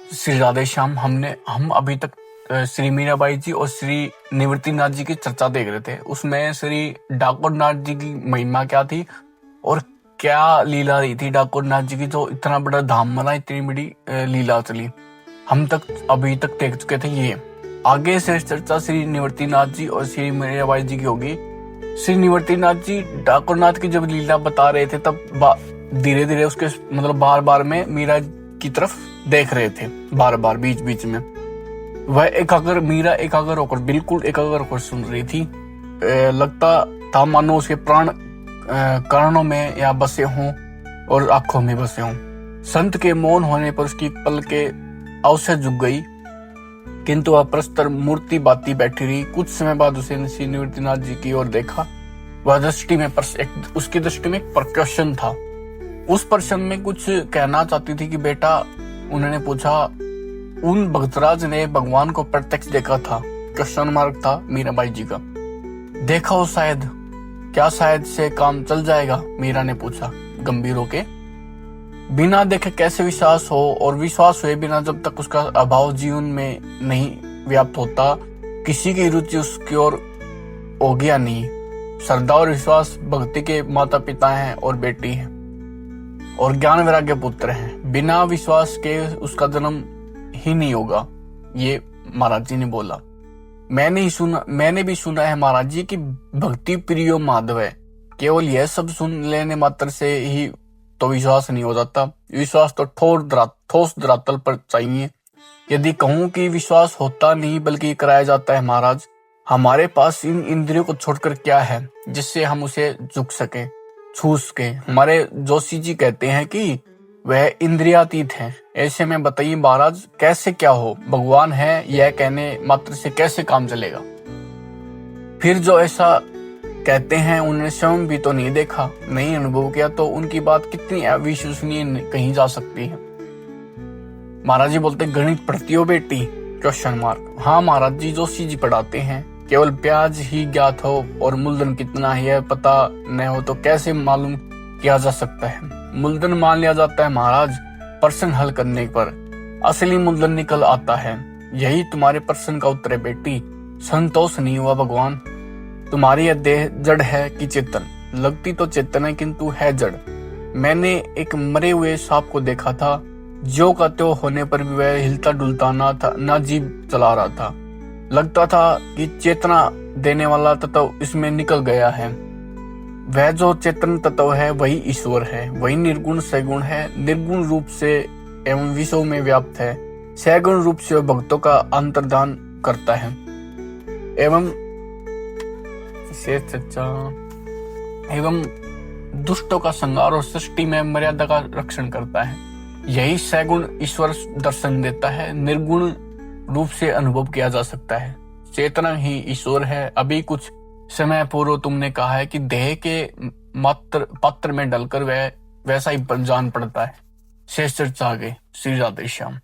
श्री राधे श्याम। हम अभी तक श्री मीराबाई जी और श्री निवृत्तिनाथ जी की चर्चा देख रहे थे। उसमें श्री डाकोरनाथ जी की महिमा क्या थी और क्या लीला रही थी डाकोर नाथ जी की, जो इतना बड़ा धाम बना, इतनी बड़ी लीला चली। हम तक अभी तक देख चुके थे। ये आगे से चर्चा श्री निवृत्तिनाथ जी और श्री मीराबाई जी की होगी। श्री निवृत्तिनाथ जी डाकोर नाथ की जब लीला बता रहे थे तब धीरे धीरे उसके मतलब बार बार में मीरा की तरफ देख रहे थे, बार बार बीच बीच में। वह मीरा एकाग्र होकर, बिल्कुल एकाग्र होकर सुन रही थी। लगता था मानो उसके प्राण कानों में या बसे हों और आंखों में बसे हों। संत के मौन होने पर उसकी पलकें अवश्य झुक गई, किंतु वह प्रस्तर मूर्ति बाती बैठी रही। कुछ समय बाद उसे श्री निवृत्तिनाथ जी की ओर देखा। वह दृष्टि में उसकी दृष्टि में एक प्रश्न था। उस प्रश्न में कुछ कहना चाहती थी कि बेटा, उन्होंने पूछा। उन भक्तराज ने भगवान को प्रत्यक्ष देखा था। क्वेश्चन मार्क था मीराबाई जी का। देखा हो शायद, क्या शायद से काम चल जाएगा? मीरा ने पूछा गंभीर होके। बिना देखे कैसे विश्वास हो, और विश्वास हुए बिना जब तक उसका अभाव जीवन में नहीं व्याप्त होता, किसी की रुचि उसकी ओर हो गया नहीं। श्रद्धा और विश्वास भक्ति के माता पिता हैं और बेटी हैं, और ज्ञान वैराग्य पुत्र हैं। बिना विश्वास के उसका जन्म ही नहीं होगा। ये महाराज जी ने बोला। मैंने भी सुना है महाराज जी की भक्ति प्रियो माधव है। केवल यह सब सुन लेने मात्र से ही तो विश्वास नहीं हो जाता। विश्वास तो ठोस धरातल पर चाहिए। यदि कहूं कि विश्वास होता नहीं बल्कि कराया जाता है महाराज, हमारे पास इन इंद्रियों को छोड़कर क्या है जिससे हम उसे झुक सके, छू सके? हमारे जोशी जी कहते हैं कि वह इंद्रियातीत है। ऐसे में बताइए महाराज, कैसे क्या हो? भगवान है यह कहने मात्र से कैसे काम चलेगा? फिर जो ऐसा कहते हैं उन्होंने स्वयं भी तो नहीं देखा, नहीं अनुभव किया, तो उनकी बात कितनी अविश्वसनीय कही जा सकती है? महाराज जी बोलते, गणित पढ़ती हो बेटी? Question mark. हाँ महाराज जी, जोशी जी पढ़ाते हैं। केवल ब्याज ही ज्ञात हो और मूलधन कितना है यह पता न हो तो कैसे मालूम किया जा सकता है? मूलधन मान लिया जाता है महाराज प्रश्न हल करने पर, असली मूलधन निकल आता है। यही तुम्हारे प्रश्न का उत्तर है बेटी। संतोष नहीं हुआ भगवान? तुम्हारी यह देह जड़ है कि चेतन? लगती तो चेतन है किंतु है जड़। मैंने एक मरे हुए सांप को देखा था, ज्यों का त्यों होने पर भी वह हिलता डुलता ना जीभ चला रहा था। लगता था कि चेतना देने वाला तत्व इसमें निकल गया है। वह जो चेतन तत्व है वही ईश्वर है, वही निर्गुण सगुण है, निर्गुण रूप से एवं विश्व में व्याप्त है। सगुण रूप से भक्तों का अंतर्धान करता है एवं दुष्टों का संहार और सृष्टि में मर्यादा का रक्षण करता है। यही सगुण ईश्वर दर्शन देता है, निर्गुण रूप से अनुभव किया जा सकता है। चेतना ही ईश्वर है। अभी कुछ समय पूर्व तुमने कहा है कि देह के पात्र में डलकर वह वैसा ही जान पड़ता है। शेष चर्चा आगे। श्री राधे श्याम।